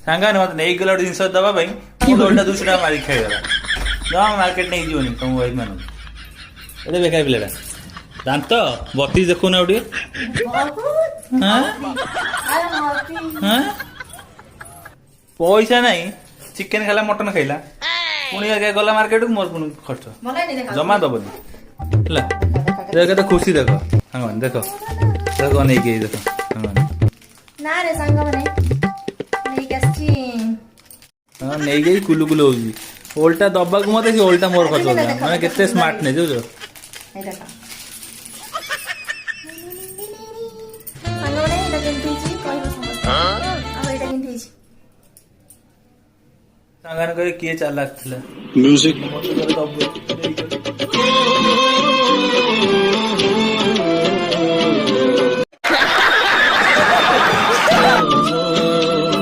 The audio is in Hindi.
सांगा मत नहीं गला जिनस दबा भाई उल्टा 200 टाका मारी खाईगला जमा मार्केट नहीं जीवनी तुम भाई मान एटे बेकार पिलाटा दांत बत्ती देखो ना उठे पैसा नहीं चिकेन खाला मटन खाइला पुणी गला मार्केट मोर पुणी खर्च जमा दबनी देख तो खुशी देख हाँ देख देख नहीं देख ना रे सांग माने हाँ नहीं गई कुलु कुलु हो ओल्टा दबा को मत ओल्टा मोर खर्च होता माने केते स्मार्ट नहीं जो सांगान करे किए चालाक थिला म्यूजिक